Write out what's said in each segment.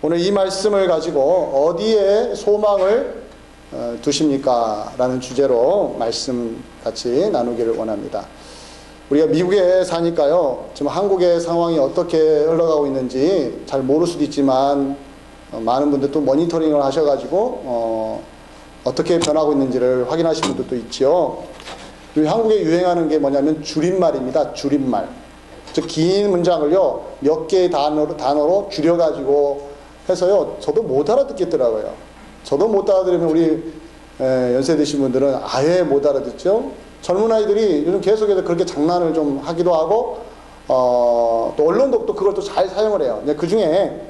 오늘 이 말씀을 가지고 어디에 소망을 두십니까? 라는 주제로 말씀 같이 나누기를 원합니다. 우리가 미국에 사니까요, 지금 한국의 상황이 어떻게 흘러가고 있는지 잘 모를 수도 있지만, 많은 분들 또 모니터링을 하셔가지고, 어떻게 변하고 있는지를 확인하시는 분들도 있지요. 그리고 한국에 유행하는 게 뭐냐면 줄임말입니다. 줄임말. 즉, 긴 문장을요, 몇 개의 단어로 줄여가지고 해서요, 저도 못 알아듣겠더라고요. 저도 못 알아들으면 우리 연세 드신 분들은 아예 못 알아듣죠. 젊은 아이들이 요즘 계속해서 그렇게 장난을 좀 하기도 하고, 또 언론도 또 그걸 또 잘 사용을 해요. 그 중에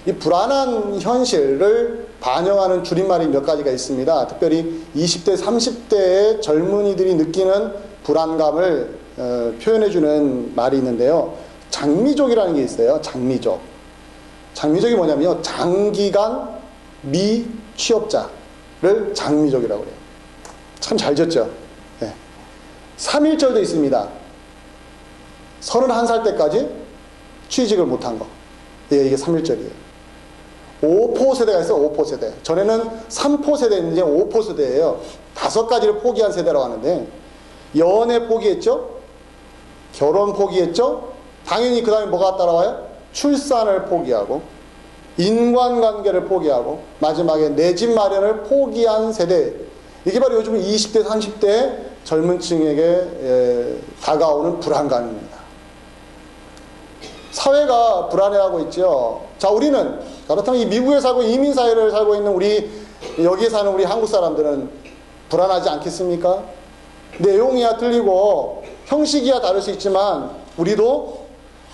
이 불안한 현실을 반영하는 줄임말이 몇 가지가 있습니다. 특별히 20대, 30대의 젊은이들이 느끼는 불안감을 표현해주는 말이 있는데요. 장미족이라는 게 있어요. 장미족. 장미족이 뭐냐면요, 장기간 미취업자를 장미족이라고 해요. 참 잘 졌죠. 네. 3.1절도 있습니다. 31살 때까지 취직을 못한 거. 예, 이게 3.1절이에요. 5포 세대가 있어요. 5포 세대. 전에는 3포 세대인데 5포 세대예요. 5가지를 포기한 세대라고 하는데, 연애 포기했죠. 결혼 포기했죠. 당연히 그 다음에 뭐가 따라와요? 출산을 포기하고, 인간관계를 포기하고, 마지막에 내 집 마련을 포기한 세대. 이게 바로 요즘 20대, 30대 젊은 층에게 다가오는 불안감입니다. 사회가 불안해하고 있죠. 자, 우리는, 그렇다면 이 미국에 살고 이민사회를 살고 있는 우리, 여기에 사는 우리 한국 사람들은 불안하지 않겠습니까? 내용이야 틀리고 형식이야 다를 수 있지만 우리도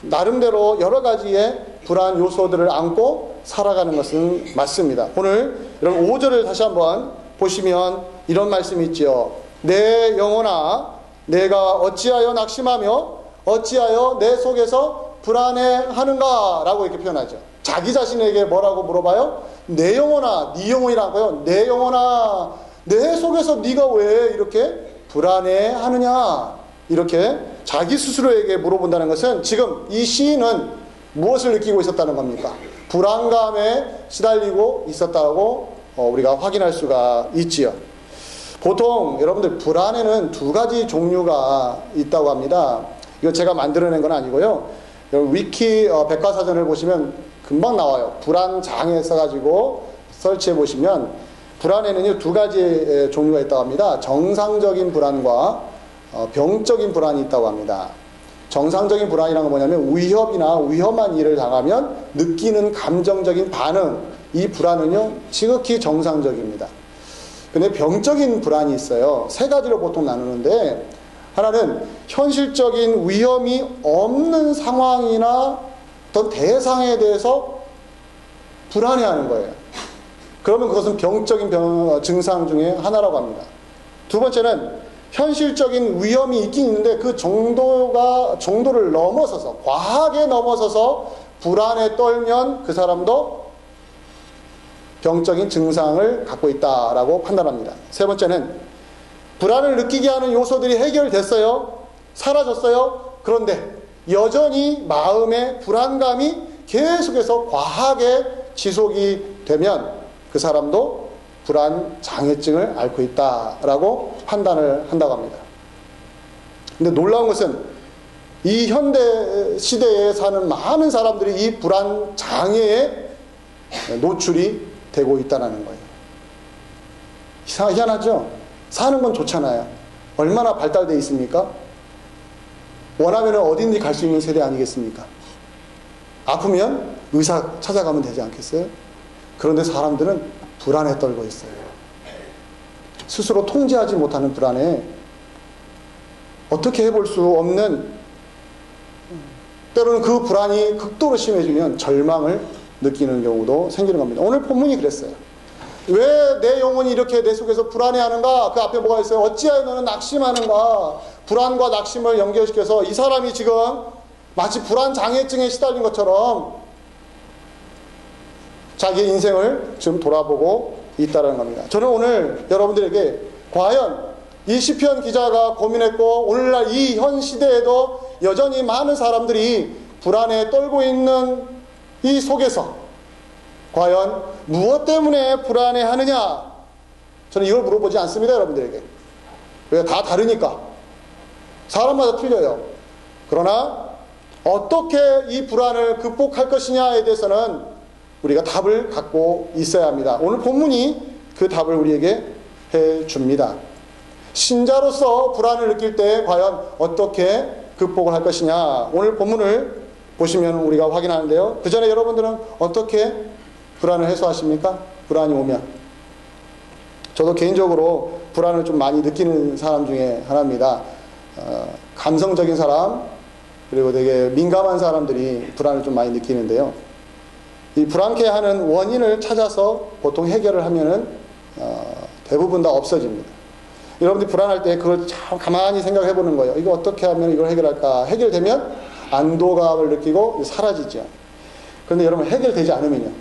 나름대로 여러 가지의 불안 요소들을 안고 살아가는 것은 맞습니다. 오늘 여러분 5절을 다시 한번 보시면 이런 말씀이 있죠. 내 영혼아, 내가 어찌하여 낙심하며 어찌하여 내 속에서 불안해하는가? 라고 이렇게 표현하죠. 자기 자신에게 뭐라고 물어봐요? 내 영혼아, 네 영혼이라고요. 내 영혼아, 내 속에서 네가 왜 이렇게 불안해하느냐? 이렇게 자기 스스로에게 물어본다는 것은 지금 이 시인은 무엇을 느끼고 있었다는 겁니까? 불안감에 시달리고 있었다고 우리가 확인할 수가 있지요. 보통 여러분들 불안에는 두 가지 종류가 있다고 합니다. 이거 제가 만들어낸 건 아니고요. 위키 백과사전을 보시면 금방 나와요. 불안장애 써가지고 설치해 보시면 불안에는요, 두 가지 종류가 있다고 합니다. 정상적인 불안과 병적인 불안이 있다고 합니다. 정상적인 불안이라는 건 뭐냐면 위협이나 위험한 일을 당하면 느끼는 감정적인 반응, 이 불안은요 지극히 정상적입니다. 근데 병적인 불안이 있어요. 세 가지로 보통 나누는데, 하나는 현실적인 위험이 없는 상황이나 어떤 대상에 대해서 불안해하는 거예요. 그러면 그것은 병적인 증상 중에 하나라고 합니다. 두 번째는 현실적인 위험이 있긴 있는데 그 정도를 넘어서서, 과하게 넘어서서 불안에 떨면 그 사람도 병적인 증상을 갖고 있다라고 판단합니다. 세 번째는 불안을 느끼게 하는 요소들이 해결됐어요. 사라졌어요. 그런데 여전히 마음의 불안감이 계속해서 과하게 지속이 되면 그 사람도 불안 장애증을 앓고 있다라고 판단을 한다고 합니다. 근데 놀라운 것은 이 현대 시대에 사는 많은 사람들이 이 불안 장애에 노출이 되고 있다는 거예요. 희한하죠? 사는 건 좋잖아요. 얼마나 발달되어 있습니까? 원하면 어딘지 갈 수 있는 세대 아니겠습니까? 아프면 의사 찾아가면 되지 않겠어요? 그런데 사람들은 불안에 떨고 있어요. 스스로 통제하지 못하는 불안에 어떻게 해볼 수 없는, 때로는 그 불안이 극도로 심해지면 절망을 느끼는 경우도 생기는 겁니다. 오늘 본문이 그랬어요. 왜 내 영혼이 이렇게 내 속에서 불안해하는가? 그 앞에 뭐가 있어요? 어찌하여 너는 낙심하는가? 불안과 낙심을 연결시켜서 이 사람이 지금 마치 불안 장애증에 시달린 것처럼 자기 인생을 지금 돌아보고 있다는 겁니다. 저는 오늘 여러분들에게 과연 이 시편 기자가 고민했고 오늘날 이 현 시대에도 여전히 많은 사람들이 불안에 떨고 있는 이 속에서 과연 무엇 때문에 불안해하느냐? 저는 이걸 물어보지 않습니다, 여러분들에게. 왜? 다 다르니까. 사람마다 틀려요. 그러나 어떻게 이 불안을 극복할 것이냐에 대해서는 우리가 답을 갖고 있어야 합니다. 오늘 본문이 그 답을 우리에게 해줍니다. 신자로서 불안을 느낄 때 과연 어떻게 극복을 할 것이냐, 오늘 본문을 보시면 우리가 확인하는데요. 그 전에 여러분들은 어떻게 불안을 해소하십니까? 불안이 오면. 저도 개인적으로 불안을 좀 많이 느끼는 사람 중에 하나입니다. 감성적인 사람, 그리고 되게 민감한 사람들이 불안을 좀 많이 느끼는데요. 이 불안케 하는 원인을 찾아서 보통 해결을 하면은 대부분 다 없어집니다. 여러분들이 불안할 때 그걸 참 가만히 생각해 보는 거예요. 이거 어떻게 하면 이걸 해결할까? 해결되면 안도감을 느끼고 사라지죠. 그런데 여러분, 해결되지 않으면요.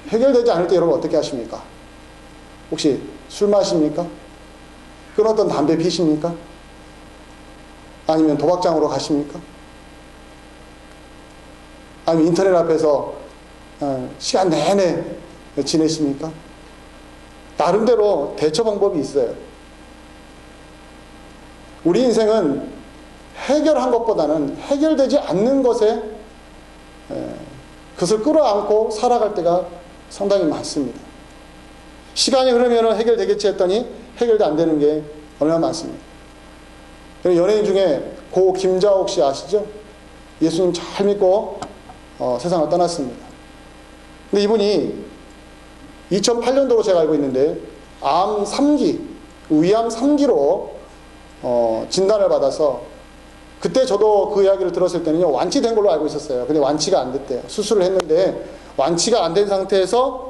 해결되지 않을 때 여러분 어떻게 하십니까? 혹시 술 마십니까? 끊었던 담배 피십니까? 아니면 도박장으로 가십니까? 아니면 인터넷 앞에서 시간 내내 지내십니까? 나름대로 대처 방법이 있어요. 우리 인생은 해결한 것보다는 해결되지 않는 것에 그것을 끌어안고 살아갈 때가 상당히 많습니다. 시간이 흐르면 해결되겠지 했더니 해결도 안 되는 게 얼마나 많습니다. 연예인 중에 고 김자옥 씨 아시죠? 예수님 잘 믿고 세상을 떠났습니다. 근데 이분이 2008년도로 제가 알고 있는데 암 3기, 위암 3기로 진단을 받아서, 그때 저도 그 이야기를 들었을 때는요, 완치된 걸로 알고 있었어요. 근데 완치가 안 됐대요. 수술을 했는데 완치가 안 된 상태에서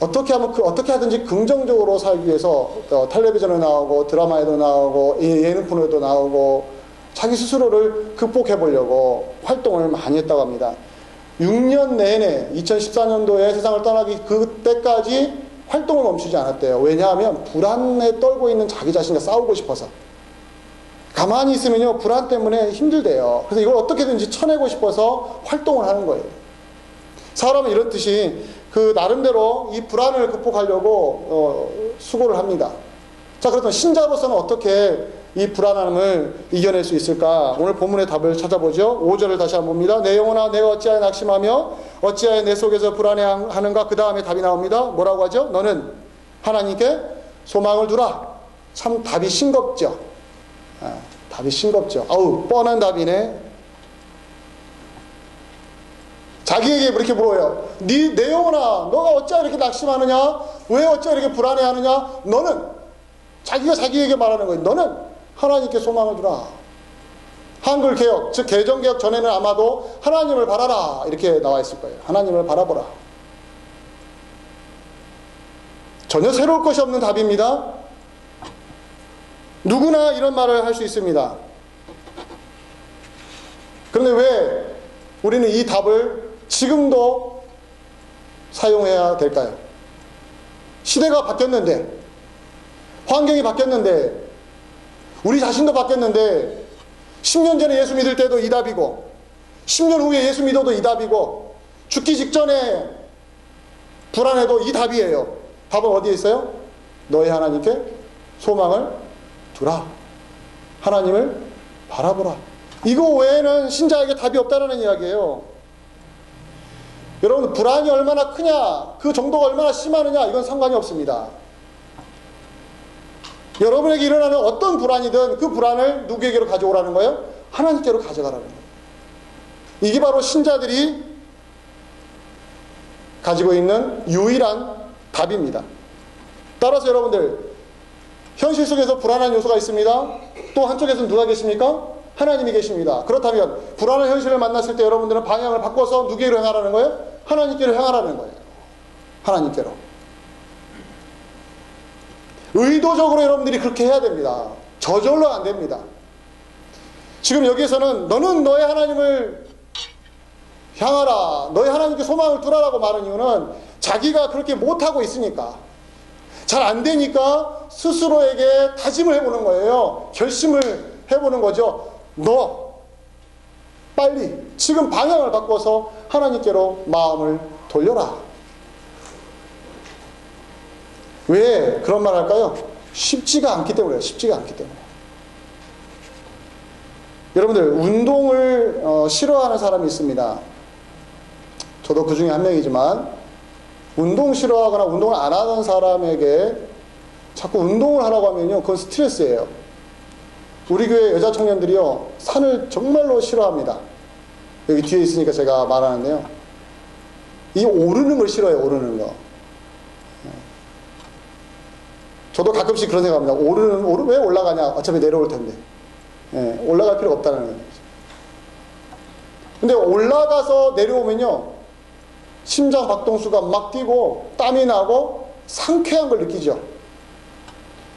어떻게 하든지 긍정적으로 살기 위해서 텔레비전에 나오고 드라마에도 나오고 예능 프로에도 나오고 자기 스스로를 극복해 보려고 활동을 많이 했다고 합니다. 6년 내내 2014년도에 세상을 떠나기 그때까지 활동을 멈추지 않았대요. 왜냐하면 불안에 떨고 있는 자기 자신과 싸우고 싶어서. 가만히 있으면요, 불안 때문에 힘들대요. 그래서 이걸 어떻게든지 쳐내고 싶어서 활동을 하는 거예요. 사람은 이렇듯이 그 나름대로 이 불안을 극복하려고 수고를 합니다. 자, 그렇다면 신자로서는 어떻게 이 불안함을 이겨낼 수 있을까? 오늘 본문의 답을 찾아보죠. 5절을 다시 한번 봅니다. 내 영혼아, 내가 어찌하여 낙심하며 어찌하여 내 속에서 불안해하는가? 그 다음에 답이 나옵니다. 뭐라고 하죠? 너는 하나님께 소망을 두라. 참 답이 싱겁죠. 답이 싱겁죠. 아우, 뻔한 답이네. 자기에게 이렇게 물어요. 내 영혼아, 너가 어찌하여 이렇게 낙심하느냐? 왜 어찌하여 이렇게 불안해하느냐? 너는, 자기가 자기에게 말하는 거예요. 너는 하나님께 소망을 두라. 한글 개혁, 즉 개정 개혁 전에는 아마도 하나님을 바라라 이렇게 나와 있을 거예요. 하나님을 바라보라. 전혀 새로울 것이 없는 답입니다. 누구나 이런 말을 할 수 있습니다. 그런데 왜 우리는 이 답을 지금도 사용해야 될까요? 시대가 바뀌었는데, 환경이 바뀌었는데, 우리 자신도 바뀌었는데, 10년 전에 예수 믿을 때도 이 답이고, 10년 후에 예수 믿어도 이 답이고, 죽기 직전에 불안해도 이 답이에요. 답은 어디에 있어요? 너희 하나님께 소망을 두라. 하나님을 바라보라. 이거 외에는 신자에게 답이 없다는 이야기예요. 여러분, 불안이 얼마나 크냐, 그 정도가 얼마나 심하느냐, 이건 상관이 없습니다. 여러분에게 일어나는 어떤 불안이든 그 불안을 누구에게로 가져오라는 거예요? 하나님께로 가져가라는 거예요. 이게 바로 신자들이 가지고 있는 유일한 답입니다. 따라서 여러분들, 현실 속에서 불안한 요소가 있습니다. 또 한쪽에서는 누가 계십니까? 하나님이 계십니다. 그렇다면 불안한 현실을 만났을 때 여러분들은 방향을 바꿔서 누구에게로 향하라는 거예요? 하나님께로 향하라는 거예요. 하나님께로. 의도적으로 여러분들이 그렇게 해야 됩니다. 저절로 안 됩니다. 지금 여기에서는 너는 너의 하나님을 향하라, 너의 하나님께 소망을 두라라고 말하는 이유는 자기가 그렇게 못하고 있으니까, 잘 안 되니까 스스로에게 다짐을 해보는 거예요. 결심을 해보는 거죠. 너 빨리 지금 방향을 바꿔서 하나님께로 마음을 돌려라. 왜 그런 말 할까요? 쉽지가 않기 때문에요. 쉽지가 않기 때문에. 여러분들, 운동을 싫어하는 사람이 있습니다. 저도 그 중에 한 명이지만, 운동 싫어하거나 운동을 안 하는 사람에게 자꾸 운동을 하라고 하면요, 그건 스트레스예요. 우리 교회 여자 청년들이요, 산을 정말로 싫어합니다. 여기 뒤에 있으니까 제가 말하는데요, 이 오르는 걸 싫어해요. 오르는 거. 저도 가끔씩 그런 생각합니다. 왜 올라가냐? 어차피 내려올 텐데. 올라갈 필요 없다는 거죠. 근데 올라가서 내려오면요, 심장 박동수가 막 뛰고 땀이 나고 상쾌한 걸 느끼죠.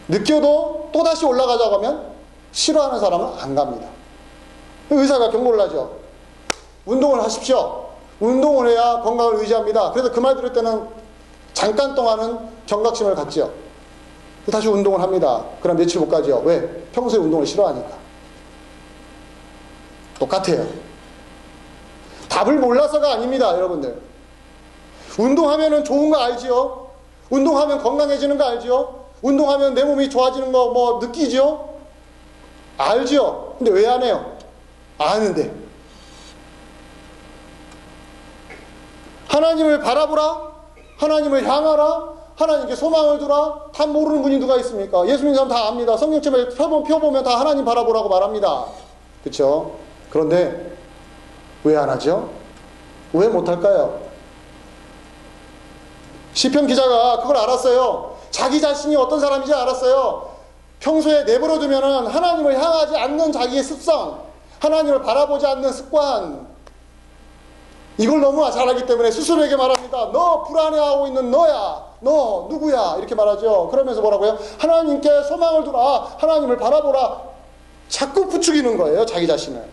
느껴도 또다시 올라가자고 하면 싫어하는 사람은 안 갑니다. 의사가 경고를 하죠. 운동을 하십시오. 운동을 해야 건강을 유지합니다. 그래서 그 말 들을 때는 잠깐 동안은 경각심을 갖죠. 다시 운동을 합니다. 그럼 며칠 못 가죠. 왜? 평소에 운동을 싫어하니까. 똑같아요. 답을 몰라서가 아닙니다, 여러분들. 운동하면은 좋은 거 알지요? 운동하면 건강해지는 거 알지요? 운동하면 내 몸이 좋아지는 거 뭐 느끼지요? 알지요? 근데 왜 안 해요? 아는데. 하나님을 바라보라, 하나님을 향하라, 하나님께 소망을 두라. 다 모르는 분이 누가 있습니까? 예수 믿는 사람 다 압니다. 성경책을 펴보면 다 하나님 바라보라고 말합니다. 그렇죠? 그런데 왜 안 하죠? 왜 못할까요? 시편 기자가 그걸 알았어요. 자기 자신이 어떤 사람인지 알았어요. 평소에 내버려두면 하나님을 향하지 않는 자기의 습성, 하나님을 바라보지 않는 습관, 이걸 너무 잘 알기 때문에 스스로에게 말합니다. 너 불안해하고 있는 너야. 너 누구야? 이렇게 말하죠. 그러면서 뭐라고요? 하나님께 소망을 두라. 하나님을 바라보라. 자꾸 부추기는 거예요, 자기 자신을.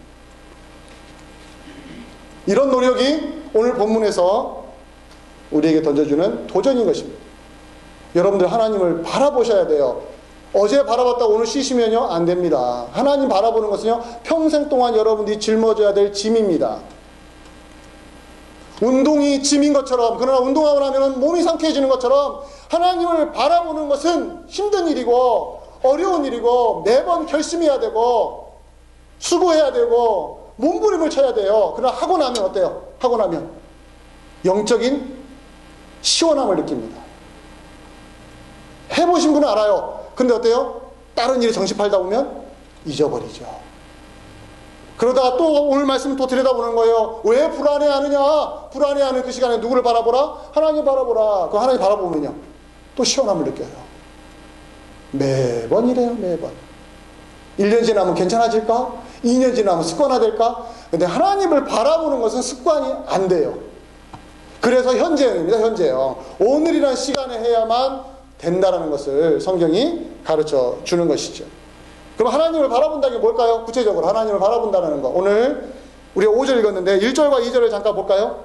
이런 노력이 오늘 본문에서 우리에게 던져주는 도전인 것입니다. 여러분들 하나님을 바라보셔야 돼요. 어제 바라봤다고 오늘 쉬시면요, 안 됩니다. 하나님 바라보는 것은요, 평생 동안 여러분들이 짊어져야 될 짐입니다. 운동이 짐인 것처럼, 그러나 운동하고 나면 몸이 상쾌해지는 것처럼 하나님을 바라보는 것은 힘든 일이고 어려운 일이고 매번 결심해야 되고 수고해야 되고 몸부림을 쳐야 돼요. 그러나 하고 나면 어때요? 하고 나면 영적인 시원함을 느낍니다. 해보신 분은 알아요. 근데 어때요? 다른 일에 정신팔다 보면 잊어버리죠. 그러다가 또 오늘 말씀 또 들여다보는 거예요. 왜 불안해하느냐? 불안해하는 그 시간에 누구를 바라보라? 하나님 바라보라. 그 하나님 바라보면요, 또 시원함을 느껴요. 매번 이래요. 매번. 1년 지나면 괜찮아질까? 2년 지나면 습관화될까? 근데 하나님을 바라보는 것은 습관이 안 돼요. 그래서 현재입니다. 현재요. 오늘이라는 시간에 해야만 된다는 것을 성경이 가르쳐 주는 것이죠. 그럼 하나님을 바라본다는 게 뭘까요? 구체적으로 하나님을 바라본다는 거. 오늘 우리가 5절 읽었는데 1절과 2절을 잠깐 볼까요?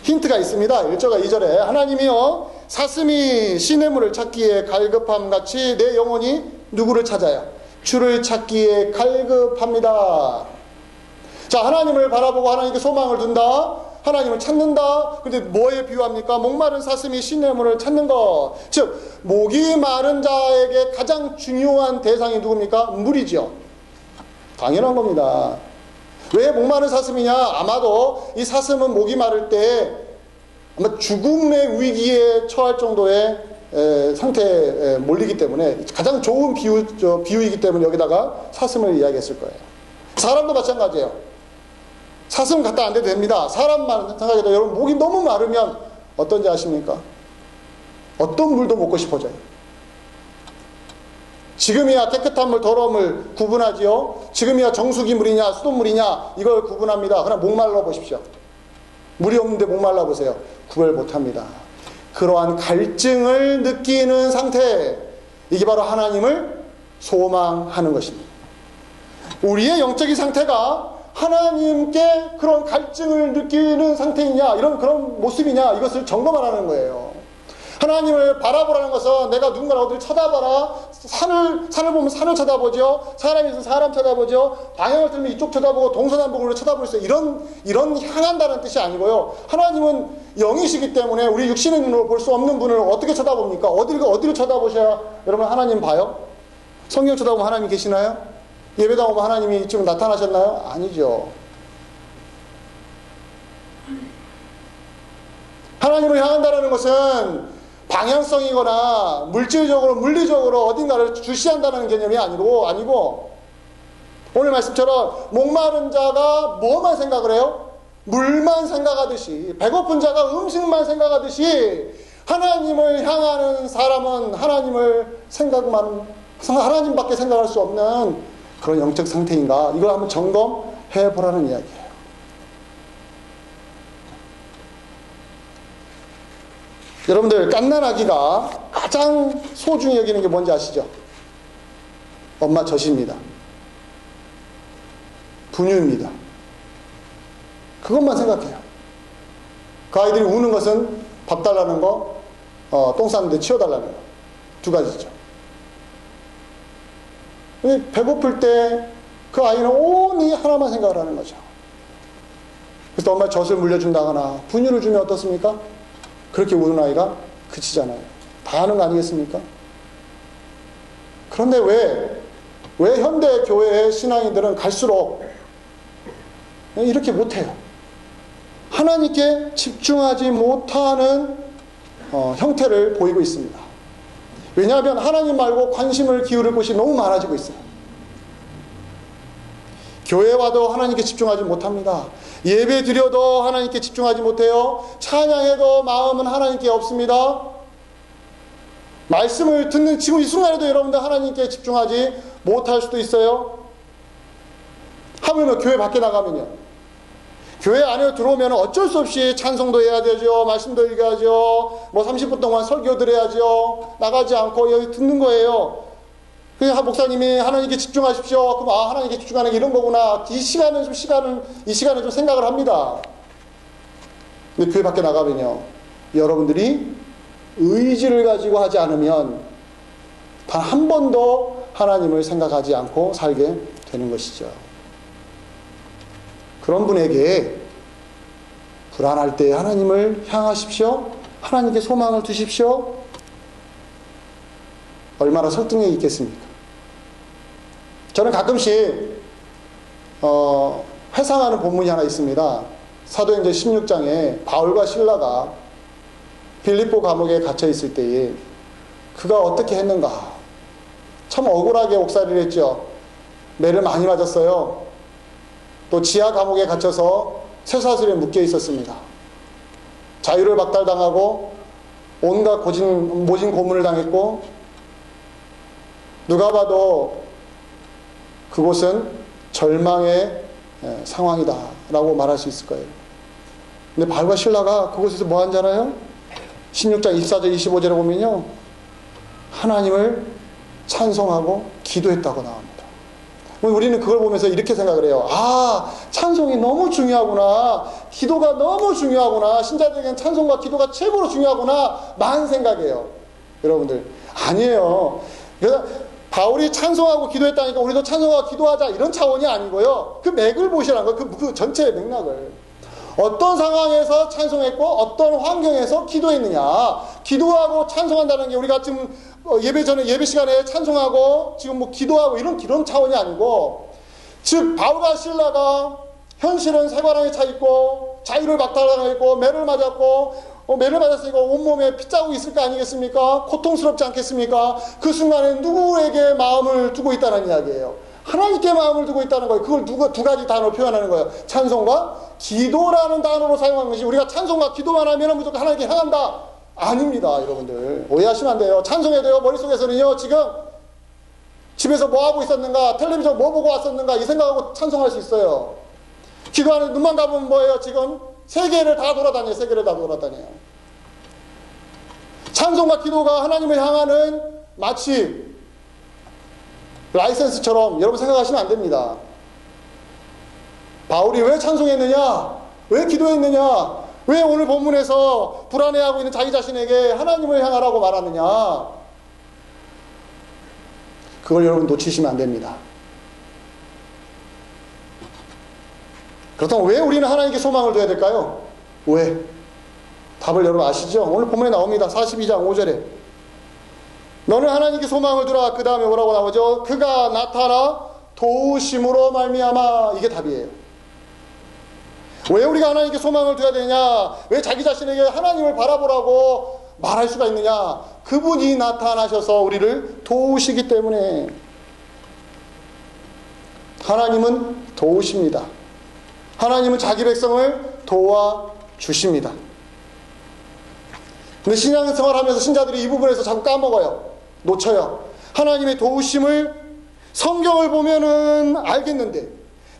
힌트가 있습니다. 1절과 2절에 하나님이여 사슴이 시냇물을 찾기에 갈급함같이 내 영혼이 누구를 찾아요? 주를 찾기에 갈급합니다. 자, 하나님을 바라보고 하나님께 소망을 둔다. 하나님을 찾는다. 근데 뭐에 비유합니까? 목마른 사슴이 시냇물을 찾는 것. 즉 목이 마른 자에게 가장 중요한 대상이 누굽니까? 물이죠. 당연한 겁니다. 왜 목마른 사슴이냐? 아마도 이 사슴은 목이 마를 때 아마 죽음의 위기에 처할 정도의 상태에 몰리기 때문에 가장 좋은 비유이기 때문에 여기다가 사슴을 이야기했을 거예요. 사람도 마찬가지예요. 사슴 갖다 안 돼도 됩니다. 사람만 생각해도 여러분 목이 너무 마르면 어떤지 아십니까? 어떤 물도 먹고 싶어져요. 지금이야 깨끗한 물, 더러운 물 구분하지요. 지금이야 정수기 물이냐 수돗물이냐 이걸 구분합니다. 그러나 목말라 보십시오. 물이 없는데 목말라 보세요. 구별 못합니다. 그러한 갈증을 느끼는 상태, 이게 바로 하나님을 소망하는 것입니다. 우리의 영적인 상태가 하나님께 그런 갈증을 느끼는 상태이냐, 그런 모습이냐, 이것을 점검하라는 거예요. 하나님을 바라보라는 것은 내가 누군가를 어디를 쳐다봐라. 산을 보면 산을 쳐다보죠. 사람이 있으면 사람 쳐다보죠. 방향을 틀면 이쪽 쳐다보고 동서남북으로 쳐다볼 수 있어요. 이런 향한다는 뜻이 아니고요. 하나님은 영이시기 때문에 우리 육신의 눈으로 볼 수 없는 분을 어떻게 쳐다봅니까? 어디를 쳐다보셔야 여러분 하나님 봐요? 성경 쳐다보면 하나님이 계시나요? 예배당 오면 하나님이 지금 나타나셨나요? 아니죠. 하나님을 향한다는 것은 방향성이거나 물질적으로 물리적으로 어딘가를 주시한다는 개념이 아니고 오늘 말씀처럼 목마른 자가 뭐만 생각을 해요? 물만 생각하듯이, 배고픈 자가 음식만 생각하듯이 하나님을 향하는 사람은 하나님밖에 생각할 수 없는 그런 영적 상태인가, 이걸 한번 점검해 보라는 이야기예요. 여러분들, 갓난아기가 가장 소중히 여기는 게 뭔지 아시죠? 엄마 젖입니다. 분유입니다. 그것만 생각해요. 그 아이들이 우는 것은 밥 달라는 거, 똥 쌌는데 치워달라는 거. 두 가지죠. 배고플 때 그 아이는 온히 하나만 생각을 하는 거죠. 그래서 엄마 젖을 물려준다거나 분유를 주면 어떻습니까? 그렇게 우는 아이가 그치잖아요. 다 하는 거 아니겠습니까? 그런데 왜 현대 교회의 신앙인들은 갈수록 이렇게 못해요? 하나님께 집중하지 못하는 형태를 보이고 있습니다. 왜냐하면 하나님 말고 관심을 기울일 곳이 너무 많아지고 있어요. 교회 와도 하나님께 집중하지 못합니다. 예배 드려도 하나님께 집중하지 못해요. 찬양해도 마음은 하나님께 없습니다. 말씀을 듣는 지금 이 순간에도 여러분들 하나님께 집중하지 못할 수도 있어요. 하물며 교회 밖에 나가면요, 교회 안에 들어오면 어쩔 수 없이 찬송도 해야 되죠. 말씀도 읽어야죠. 30분 동안 설교 드려야죠. 나가지 않고 여기 듣는 거예요. 그냥 목사님이 하나님께 집중하십시오. 그럼 하나님께 집중하는 게 이런 거구나. 이 시간에 좀 생각을 합니다. 근데 교회 밖에 나가면요, 여러분들이 의지를 가지고 하지 않으면 단 한 번도 하나님을 생각하지 않고 살게 되는 것이죠. 그런 분에게 불안할 때 하나님을 향하십시오. 하나님께 소망을 두십시오. 얼마나 설득력이 있겠습니까? 저는 가끔씩 회상하는 본문이 하나 있습니다. 사도행전 16장에 바울과 실라가 빌립보 감옥에 갇혀 있을 때에 그가 어떻게 했는가. 참 억울하게 옥살이를 했죠. 매를 많이 맞았어요. 또 지하 감옥에 갇혀서 쇠사슬에 묶여 있었습니다. 자유를 박탈당하고 온갖 모진 고문을 당했고, 누가 봐도 그곳은 절망의 상황이다 라고 말할 수 있을 거예요. 근데 바울과 실라가 그곳에서 뭐 한잖아요? 16장 24절 25절에 보면요, 하나님을 찬송하고 기도했다고 나옵니다. 우리는 그걸 보면서 이렇게 생각을 해요. 찬송이 너무 중요하구나. 기도가 너무 중요하구나. 신자들에게는 찬송과 기도가 최고로 중요하구나. 만 생각해요. 여러분들, 아니에요. 그래서 바울이 찬송하고 기도했다니까 우리도 찬송하고 기도하자, 이런 차원이 아니고요. 그 맥을 보시라는 거예요. 그 전체의 맥락을. 어떤 상황에서 찬송했고 어떤 환경에서 기도했느냐. 기도하고 찬송한다는 게 우리가 지금 예배 전에, 예배 시간에 찬송하고 지금 기도하고 이런 차원이 아니고, 즉 바울과 실라가 현실은 쇠과랑에 차 있고 자유를 박탈당했고 매를 맞았고, 매를 맞았으니까 온몸에 핏자국이 있을 거 아니겠습니까? 고통스럽지 않겠습니까? 그 순간에 누구에게 마음을 두고 있다는 이야기예요. 하나님께 마음을 두고 있다는 거예요. 그걸 두 가지 단어로 표현하는 거예요. 찬송과 기도라는 단어로 사용하는 것이, 우리가 찬송과 기도만 하면 무조건 하나님께 향한다, 아닙니다. 여러분들 오해하시면 안 돼요. 찬송해도요, 머릿속에서는요, 지금 집에서 뭐 하고 있었는가, 텔레비전 뭐 보고 왔었는가, 이 생각하고 찬송할 수 있어요. 기도하는 눈만 감으면 뭐예요? 지금 세계를 다 돌아다녀요. 찬송과 기도가 하나님을 향하는 마치 라이센스처럼 여러분 생각하시면 안 됩니다. 바울이 왜 찬송했느냐, 왜 기도했느냐, 왜 오늘 본문에서 불안해하고 있는 자기 자신에게 하나님을 향하라고 말하느냐? 그걸 여러분 놓치시면 안 됩니다. 그렇다면 왜 우리는 하나님께 소망을 둬야 될까요? 왜? 답을 여러분 아시죠? 오늘 본문에 나옵니다. 42장 5절에 너는 하나님께 소망을 두라. 그 다음에 뭐라고 나오죠? 그가 나타나 도우심으로 말미암아. 이게 답이에요. 왜 우리가 하나님께 소망을 둬야 되냐? 왜 자기 자신에게 하나님을 바라보라고 말할 수가 있느냐? 그분이 나타나셔서 우리를 도우시기 때문에. 하나님은 도우십니다. 하나님은 자기 백성을 도와주십니다. 근데 신앙생활 하면서 신자들이 이 부분에서 자꾸 까먹어요. 놓쳐요. 하나님의 도우심을 성경을 보면은 알겠는데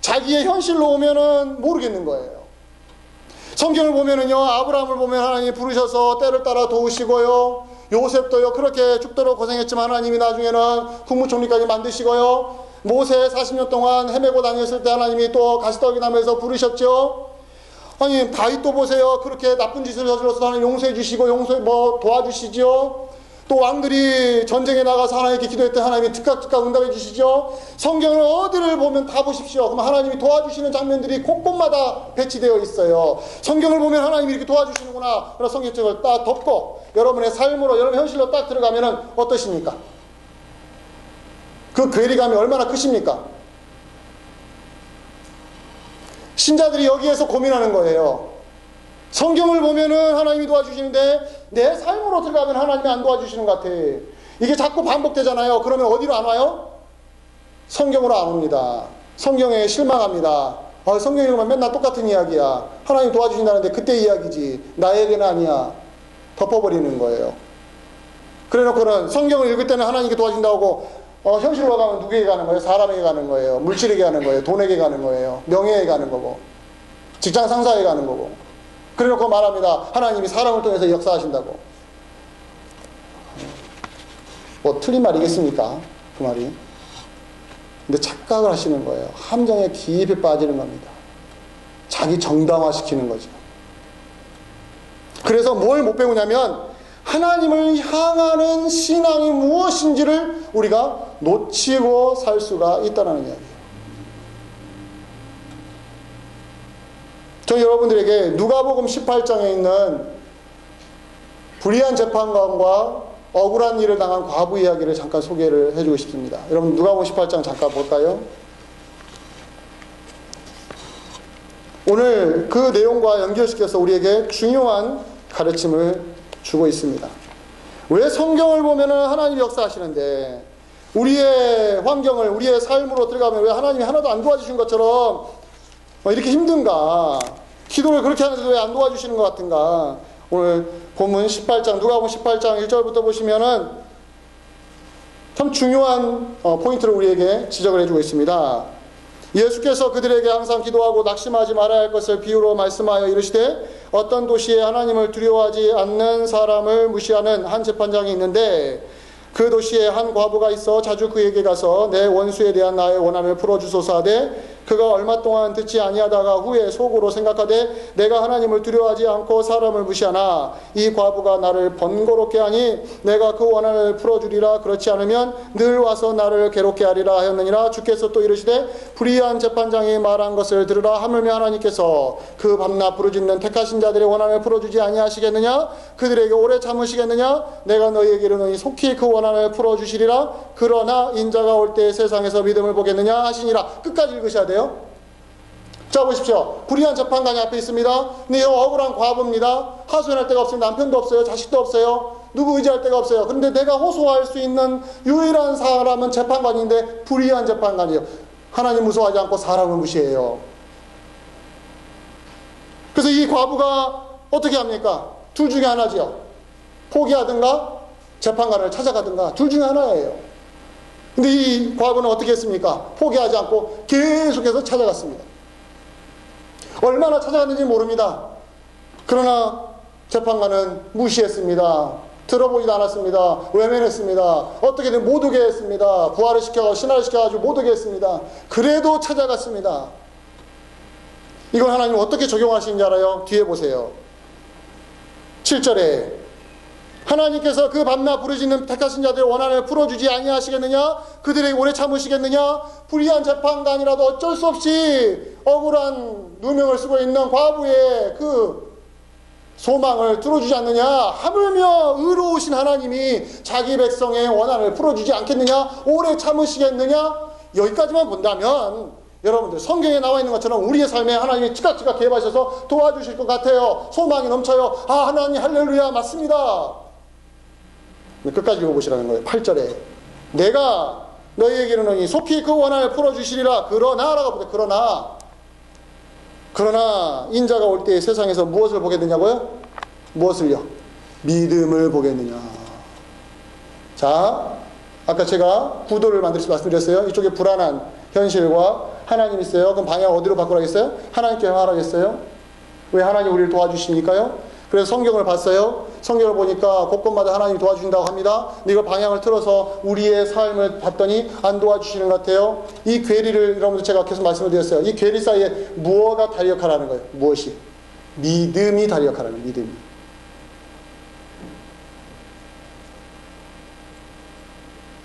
자기의 현실로 오면은 모르겠는 거예요. 성경을 보면은요, 아브라함을 보면 하나님이 부르셔서 때를 따라 도우시고요, 요셉도요 그렇게 죽도록 고생했지만 하나님이 나중에는 국무총리까지 만드시고요, 모세 40년 동안 헤매고 다녔을 때 하나님이 또 가시더기 나무에서 부르셨죠. 아니 다윗도 보세요. 그렇게 나쁜 짓을 저질러서 하나님 용서해 주시고 도와주시죠. 또 왕들이 전쟁에 나가서 하나님께 기도할 때 하나님이 즉각 응답해 주시죠. 성경을 어디를 보면 다 보십시오. 그럼 하나님이 도와주시는 장면들이 곳곳마다 배치되어 있어요. 성경을 보면 하나님이 이렇게 도와주시는구나. 그래서 성경책을 딱 덮고 여러분의 삶으로, 여러분 현실로 딱 들어가면 어떠십니까? 그 괴리감이 얼마나 크십니까? 신자들이 여기에서 고민하는 거예요. 성경을 보면은 하나님이 도와주시는데 내 삶으로 들어가면 하나님이 안 도와주시는 것 같아. 이게 자꾸 반복되잖아요. 그러면 어디로 안 와요? 성경으로 안 옵니다. 성경에 실망합니다. 성경에 보면 맨날 똑같은 이야기야. 하나님 도와주신다는데 그때 이야기지 나에게는 아니야. 덮어버리는 거예요. 그래놓고는 성경을 읽을 때는 하나님께 도와준다고 하고 현실로 가면 누구에게 가는 거예요? 사람에게 가는 거예요. 물질에게 가는 거예요. 돈에게 가는 거예요. 명예에 가는 거고, 직장 상사에 가는 거고. 그래놓고 말합니다. 하나님이 사람을 통해서 역사하신다고. 뭐 틀린 말이겠습니까? 그 말이. 근데 착각을 하시는 거예요. 함정에 깊이 빠지는 겁니다. 자기 정당화시키는 거죠. 그래서 뭘 못 배우냐면 하나님을 향하는 신앙이 무엇인지를 우리가 놓치고 살 수가 있다는 이야기예요. 저 여러분들에게 누가복음 18장에 있는 불의한 재판관과 억울한 일을 당한 과부 이야기를 잠깐 소개를 해주고 싶습니다. 여러분 누가복음 18장 잠깐 볼까요? 오늘 그 내용과 연결시켜서 우리에게 중요한 가르침을 주고 있습니다. 왜 성경을 보면은 하나님이 역사하시는데 우리의 환경을, 우리의 삶으로 들어가면 왜 하나님이 하나도 안 도와주신 것처럼 이렇게 힘든가? 기도를 그렇게 하는데도 왜 안 도와주시는 것 같은가? 오늘 본문 18장, 누가복음 18장 1절부터 보시면은 참 중요한 포인트를 우리에게 지적을 해주고 있습니다. 예수께서 그들에게 항상 기도하고 낙심하지 말아야 할 것을 비유로 말씀하여 이르시되 어떤 도시에 하나님을 두려워하지 않는 사람을 무시하는 한 재판장이 있는데 그 도시에 한 과부가 있어 자주 그에게 가서 내 원수에 대한 나의 원한을 풀어주소서 하되 그가 얼마 동안 듣지 아니하다가 후에 속으로 생각하되 내가 하나님을 두려워하지 않고 사람을 무시하나 이 과부가 나를 번거롭게 하니 내가 그 원한을 풀어주리라. 그렇지 않으면 늘 와서 나를 괴롭게 하리라 하였느니라. 주께서 또 이르시되 불의한 재판장이 말한 것을 들으라. 하물며 하나님께서 그 밤낮 부르짖는 택하신 자들의 원한을 풀어주지 아니하시겠느냐? 그들에게 오래 참으시겠느냐? 내가 너희에게 이르노니 속히 그 원한을 풀어주시리라. 그러나 인자가 올 때 세상에서 믿음을 보겠느냐 하시니라. 끝까지 읽으셔야 돼요. 자 보십시오. 불의한 재판관이 앞에 있습니다. 근데 억울한 과부입니다. 하소연할 데가 없습니다. 남편도 없어요. 자식도 없어요. 누구 의지할 데가 없어요. 그런데 내가 호소할 수 있는 유일한 사람은 재판관인데 불의한 재판관이에요. 하나님 무서워하지 않고 사람을 무시해요. 그래서 이 과부가 어떻게 합니까? 둘 중에 하나지요. 포기하든가 재판관을 찾아가든가 둘 중에 하나예요. 근데 이 과부는 어떻게 했습니까? 포기하지 않고 계속해서 찾아갔습니다. 얼마나 찾아갔는지 모릅니다. 그러나 재판관은 무시했습니다. 들어보지도 않았습니다. 외면했습니다. 어떻게든 못 오게 했습니다. 부활을 시켜가지고 신화를 시켜가지고 못 오게 했습니다. 그래도 찾아갔습니다. 이걸 하나님 어떻게 적용하시는지 알아요? 뒤에 보세요. 7절에 하나님께서 그 밤낮 부르짖는 택하신 자들의 원한을 풀어주지 아니하시겠느냐? 그들에게 오래 참으시겠느냐? 불의한 재판관이라도 어쩔 수 없이 억울한 누명을 쓰고 있는 과부의 그 소망을 들어주지 않느냐? 하물며 의로우신 하나님이 자기 백성의 원한을 풀어주지 않겠느냐? 오래 참으시겠느냐? 여기까지만 본다면 여러분들 성경에 나와 있는 것처럼 우리의 삶에 하나님이 지각지각 개입하셔서 도와주실 것 같아요. 소망이 넘쳐요. 아, 하나님 할렐루야, 맞습니다. 끝까지 읽어보시라는 거예요. 8절에 내가 너희에게 이르노니 속히 그 원한을 풀어주시리라. 그러나라고 보세요. 그러나 인자가 올 때에 세상에서 무엇을 보겠느냐고요? 무엇을요? 믿음을 보겠느냐. 자, 아까 제가 구도를 만들어서 말씀드렸어요. 이쪽에 불안한 현실과 하나님 있어요. 그럼 방향 어디로 바꾸라겠어요? 하나님께 하라겠어요? 왜 하나님 우리를 도와주시니까요? 그래서 성경을 봤어요. 성경을 보니까 곳곳마다 하나님이 도와주신다고 합니다. 근데 이걸 방향을 틀어서 우리의 삶을 봤더니 안 도와주시는 것 같아요. 이 괴리를 여러분들 제가 계속 말씀을 드렸어요. 이 괴리 사이에 무엇가 다리 역할을 하는 거예요? 무엇이? 믿음이 다리 역할을 하는 거예요. 믿음이.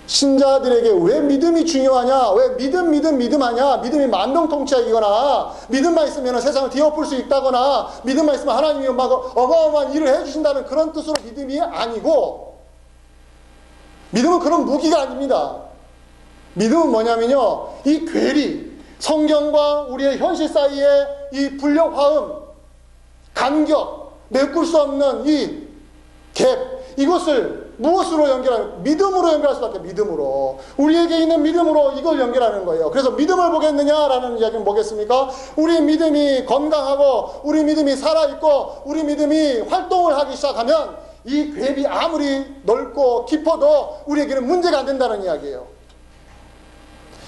신자들에게 왜 믿음이 중요하냐? 왜 믿음하냐? 믿음이 만병통치약이거나 믿음만 있으면 세상을 뒤엎을 수 있다거나 믿음만 있으면 하나님이 막 어마어마한 일을 해주신다는 그런 뜻으로 믿음이 아니고, 믿음은 그런 무기가 아닙니다. 믿음은 뭐냐면요, 이 괴리, 성경과 우리의 현실 사이에 이 불협화음, 간격, 메꿀 수 없는 이 갭, 이것을 무엇으로 연결하는? 믿음으로 연결할 수밖에. 믿음으로. 우리에게 있는 믿음으로 이걸 연결하는 거예요. 그래서 믿음을 보겠느냐라는 이야기는 뭐겠습니까? 우리 믿음이 건강하고 우리 믿음이 살아있고 우리 믿음이 활동을 하기 시작하면 이 궤비 아무리 넓고 깊어도 우리에게는 문제가 안 된다는 이야기예요.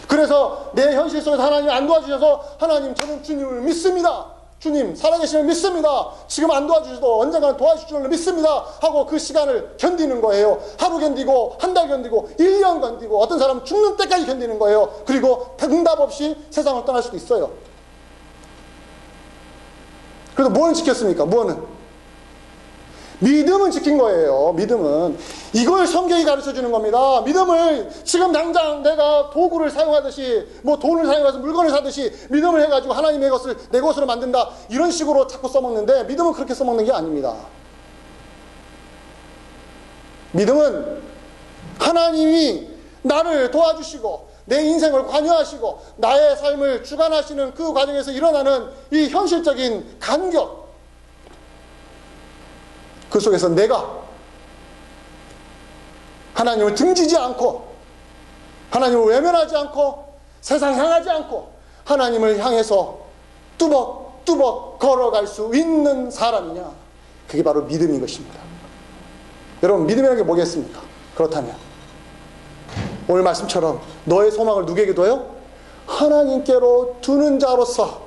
그래서 내 현실 속에서 하나님이 안 도와주셔서 하나님, 저는 주님을 믿습니다. 주님 살아계심을 믿습니다. 지금 안 도와주셔도 언젠가는 도와주실 줄 믿습니다 하고 그 시간을 견디는 거예요. 하루 견디고 한 달 견디고 1년 견디고 어떤 사람은 죽는 때까지 견디는 거예요. 그리고 응답 없이 세상을 떠날 수도 있어요. 그래서 뭐는 지켰습니까? 뭐는? 믿음은 지킨 거예요. 믿음은. 이걸 성경이 가르쳐주는 겁니다. 믿음을 지금 당장 내가 도구를 사용하듯이, 뭐 돈을 사용해서 물건을 사듯이 믿음을 해가지고 하나님의 것을 내 것으로 만든다, 이런 식으로 자꾸 써먹는데, 믿음은 그렇게 써먹는 게 아닙니다. 믿음은 하나님이 나를 도와주시고 내 인생을 관여하시고 나의 삶을 주관하시는 그 과정에서 일어나는 이 현실적인 간격, 그 속에서 내가 하나님을 등지지 않고 하나님을 외면하지 않고 세상 향하지 않고 하나님을 향해서 뚜벅뚜벅 걸어갈 수 있는 사람이냐, 그게 바로 믿음인 것입니다. 여러분, 믿음이라는 게 뭐겠습니까? 그렇다면 오늘 말씀처럼 너의 소망을 누구에게 둬요? 하나님께로 두는 자로서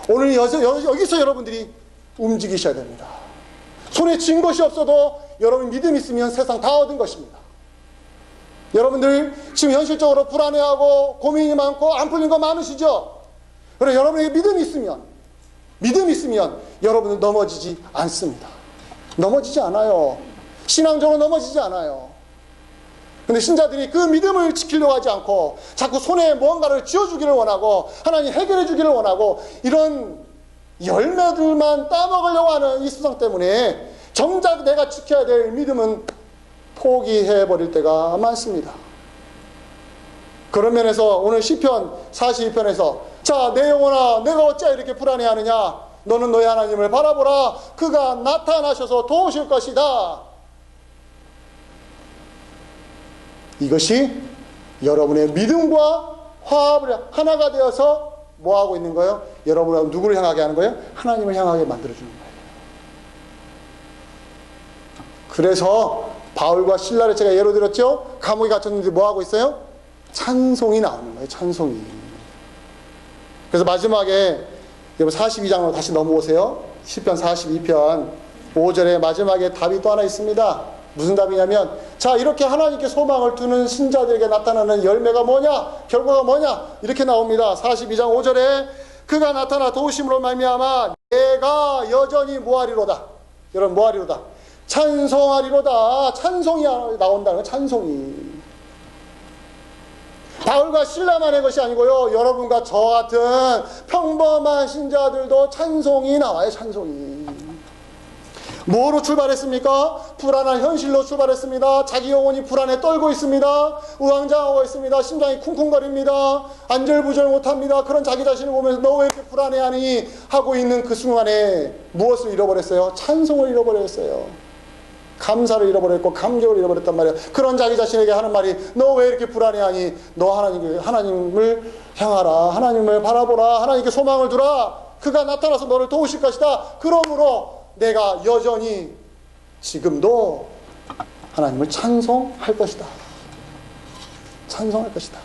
오늘 여기서 여러분들이 움직이셔야 됩니다. 손에 쥔 것이 없어도 여러분 믿음 있으면 세상 다 얻은 것입니다. 여러분들 지금 현실적으로 불안해하고 고민이 많고 안 풀린 거 많으시죠? 그래, 여러분에게 믿음이 있으면 여러분은 넘어지지 않습니다. 넘어지지 않아요. 신앙적으로 넘어지지 않아요. 근데 신자들이 그 믿음을 지키려고 하지 않고 자꾸 손에 무언가를 쥐어주기를 원하고 하나님 해결해 주기를 원하고 이런 열매들만 따먹으려고 하는 이 수상 때문에 정작 내가 지켜야 될 믿음은 포기해버릴 때가 많습니다. 그런 면에서 오늘 시편 42편에서 자, 내 영혼아, 내가 어찌 이렇게 불안해하느냐? 너는 너의 하나님을 바라보라. 그가 나타나셔서 도우실 것이다. 이것이 여러분의 믿음과 화합을 하나가 되어서 뭐하고 있는 거예요? 여러분은 누구를 향하게 하는 거예요? 하나님을 향하게 만들어주는 거예요. 그래서 바울과 신라를 제가 예로 들었죠? 감옥에 갇혔는데 뭐하고 있어요? 찬송이 나오는 거예요. 찬송이. 그래서 마지막에 42장으로 다시 넘어오세요. 시편 42편 5절에 마지막에 답이 또 하나 있습니다. 무슨 답이냐면, 자, 이렇게 하나님께 소망을 두는 신자들에게 나타나는 열매가 뭐냐? 결과가 뭐냐? 이렇게 나옵니다. 42장 5절에 그가 나타나 도우심으로 말미암아 내가 여전히 뭐하리로다. 여러분, 뭐하리로다. 찬송하리로다. 찬송이 나온다는 거예요. 찬송이. 바울과 실라만의 것이 아니고요, 여러분과 저 같은 평범한 신자들도 찬송이 나와요. 찬송이. 뭐로 출발했습니까? 불안한 현실로 출발했습니다. 자기 영혼이 불안에 떨고 있습니다. 우왕좌왕하고 있습니다. 심장이 쿵쿵거립니다. 안절부절 못합니다. 그런 자기 자신을 보면서 너 왜 이렇게 불안해하니 하고 있는 그 순간에 무엇을 잃어버렸어요? 찬송을 잃어버렸어요. 감사를 잃어버렸고 감격을 잃어버렸단 말이에요. 그런 자기 자신에게 하는 말이 너 왜 이렇게 불안해하니? 너 하나님을 향하라. 하나님을 바라보라. 하나님께 소망을 두라. 그가 나타나서 너를 도우실 것이다. 그러므로 내가 여전히 지금도 하나님을 찬송할 것이다. 찬송할 것이다.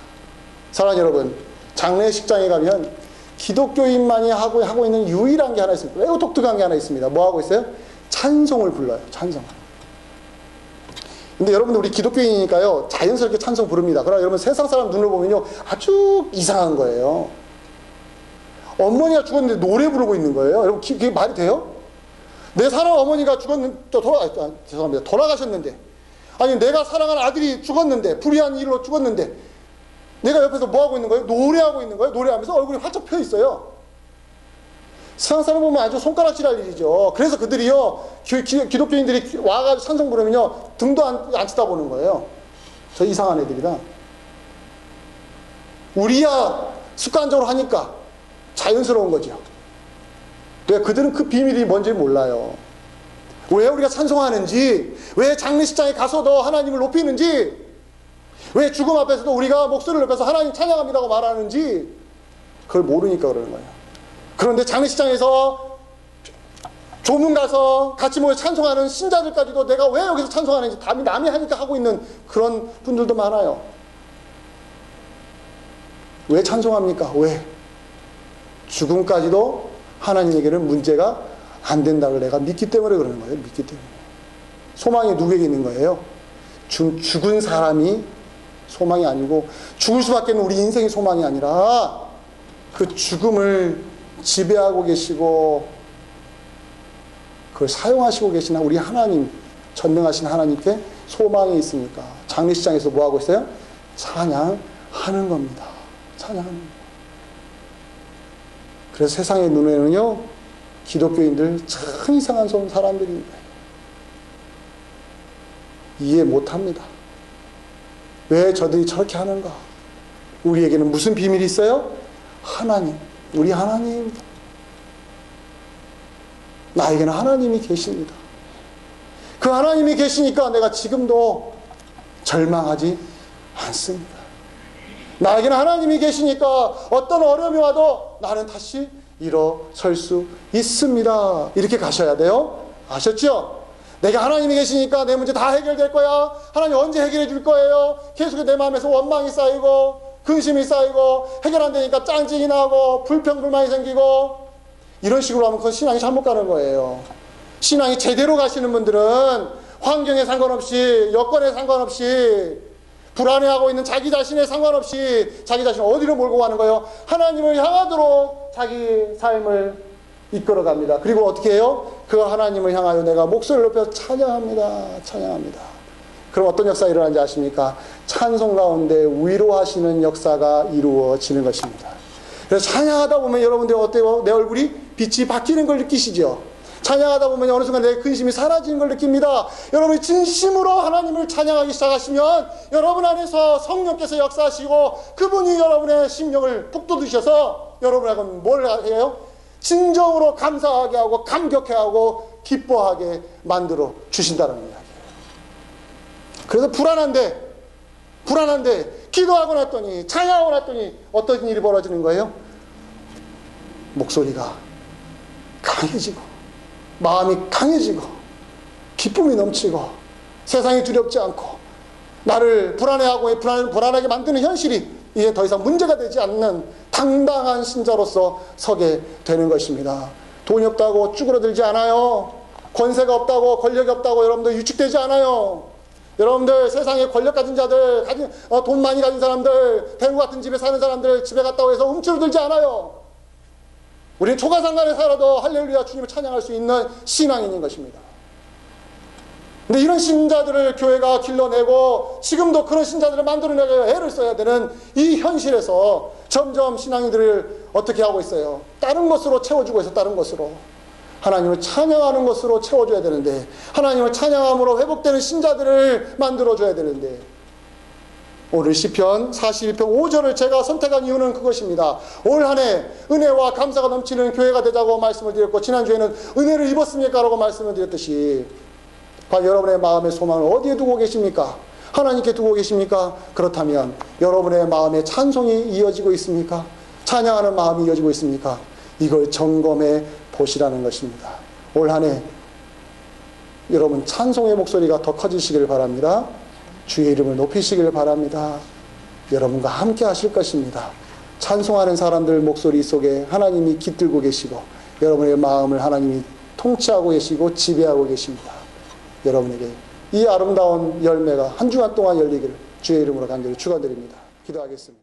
사랑하는 여러분, 장례식장에 가면 기독교인만이 하고 있는 유일한 게 하나 있습니다. 매우 독특한 게 하나 있습니다. 뭐 하고 있어요? 찬송을 불러요. 찬송. 근데 여러분들 우리 기독교인이니까요, 자연스럽게 찬송 부릅니다. 그러나 여러분 세상 사람 눈으로 보면요, 아주 이상한 거예요. 어머니가 죽었는데 노래 부르고 있는 거예요. 여러분 그게 말이 돼요? 내 사랑 어머니가 돌아가셨는데, 아니 내가 사랑하는 아들이 죽었는데, 불의한 일로 죽었는데, 내가 옆에서 뭐 하고 있는 거예요? 노래하고 있는 거예요. 노래하면서 얼굴이 활짝 펴 있어요. 세상 사람 보면 아주 손가락질할 일이죠. 그래서 그들이요, 기독교인들이 와가지고 찬송 부르면요, 등도 안 쳐다보는 거예요. 저 이상한 애들이다. 우리야 습관적으로 하니까 자연스러운 거죠. 왜? 그들은 그 비밀이 뭔지 몰라요. 왜 우리가 찬송하는지, 왜 장례식장에 가서도 하나님을 높이는지, 왜 죽음 앞에서도 우리가 목소리를 높여서 하나님 찬양합니다고 말하는지 그걸 모르니까 그러는 거예요. 그런데 장례식장에서 조문 가서 같이 모여 찬송하는 신자들까지도 내가 왜 여기서 찬송하는지 남이 하니까 하고 있는 그런 분들도 많아요. 왜 찬송합니까? 왜? 죽음까지도 하나님에게는 문제가 안 된다고 내가 믿기 때문에 그러는 거예요. 믿기 때문에. 소망이 누구에게 있는 거예요? 죽은 사람이 소망이 아니고, 죽을 수밖에 없는 우리 인생이 소망이 아니라 그 죽음을 지배하고 계시고 그걸 사용하시고 계시는 우리 하나님, 전능하신 하나님께 소망이 있으니까 장례식장에서 뭐 하고 있어요? 찬양하는 겁니다. 찬양하는 겁니다. 그래서 세상의 눈에는요, 기독교인들 참 이상한 사람들입니다. 이해 못합니다. 왜 저들이 저렇게 하는가? 우리에게는 무슨 비밀이 있어요? 하나님, 우리 하나님. 나에게는 하나님이 계십니다. 그 하나님이 계시니까 내가 지금도 절망하지 않습니다. 나에게는 하나님이 계시니까 어떤 어려움이 와도 나는 다시 일어설 수 있습니다. 이렇게 가셔야 돼요. 아셨죠? 내가 하나님이 계시니까 내 문제 다 해결될 거야. 하나님 언제 해결해 줄 거예요? 계속 내 마음에서 원망이 쌓이고 근심이 쌓이고 해결 안 되니까 짠증이 나고 불평불만이 생기고, 이런 식으로 하면 그건 신앙이 잘못 가는 거예요. 신앙이 제대로 가시는 분들은 환경에 상관없이, 여건에 상관없이, 불안해하고 있는 자기 자신에 상관없이 자기 자신을 어디로 몰고 가는 거예요? 하나님을 향하도록 자기 삶을 이끌어갑니다. 그리고 어떻게 해요? 그 하나님을 향하여 내가 목소리를 높여서 찬양합니다. 찬양합니다. 그럼 어떤 역사가 일어나는지 아십니까? 찬송 가운데 위로하시는 역사가 이루어지는 것입니다. 그래서 찬양하다 보면 여러분들 어때요? 내 얼굴이 빛이 바뀌는 걸 느끼시죠? 찬양하다 보면 어느 순간 내 근심이 사라지는 걸 느낍니다. 여러분이 진심으로 하나님을 찬양하기 시작하시면 여러분 안에서 성령께서 역사하시고 그분이 여러분의 심령을 북돋으셔서 여러분하고는 뭘 해요? 진정으로 감사하게 하고 감격해 하고 기뻐하게 만들어 주신다는 이야기예요. 그래서 불안한데 기도하고 났더니, 찬양하고 났더니 어떤 일이 벌어지는 거예요? 목소리가 강해지고, 마음이 강해지고, 기쁨이 넘치고, 세상이 두렵지 않고, 나를 불안해하고 불안하게 만드는 현실이 이제 더 이상 문제가 되지 않는 당당한 신자로서 서게 되는 것입니다. 돈이 없다고 쭈그러들지 않아요. 권세가 없다고, 권력이 없다고 여러분들 유축되지 않아요. 여러분들 세상에 권력 가진 자들, 돈 많이 가진 사람들, 대구 같은 집에 사는 사람들 집에 갔다고 해서 움츠러들지 않아요. 우리는 초가상간에 살아도 할렐루야 주님을 찬양할 수 있는 신앙인인 것입니다. 근데 이런 신자들을 교회가 길러내고 지금도 그런 신자들을 만들어내려 애를 써야 되는 이 현실에서 점점 신앙인들을 어떻게 하고 있어요? 다른 것으로 채워주고 있어. 다른 것으로. 하나님을 찬양하는 것으로 채워줘야 되는데, 하나님을 찬양함으로 회복되는 신자들을 만들어줘야 되는데, 오늘 시편 41편 5절을 제가 선택한 이유는 그것입니다. 올 한 해 은혜와 감사가 넘치는 교회가 되자고 말씀을 드렸고, 지난주에는 은혜를 입었습니까? 라고 말씀을 드렸듯이, 과연 여러분의 마음의 소망을 어디에 두고 계십니까? 하나님께 두고 계십니까? 그렇다면 여러분의 마음에 찬송이 이어지고 있습니까? 찬양하는 마음이 이어지고 있습니까? 이걸 점검해 보시라는 것입니다. 올 한 해 여러분 찬송의 목소리가 더 커지시길 바랍니다. 주의 이름을 높이시길 바랍니다. 여러분과 함께 하실 것입니다. 찬송하는 사람들 목소리 속에 하나님이 깃들고 계시고, 여러분의 마음을 하나님이 통치하고 계시고 지배하고 계십니다. 여러분에게 이 아름다운 열매가 한 주간 동안 열리기를 주의 이름으로 간절히 축원드립니다. 기도하겠습니다.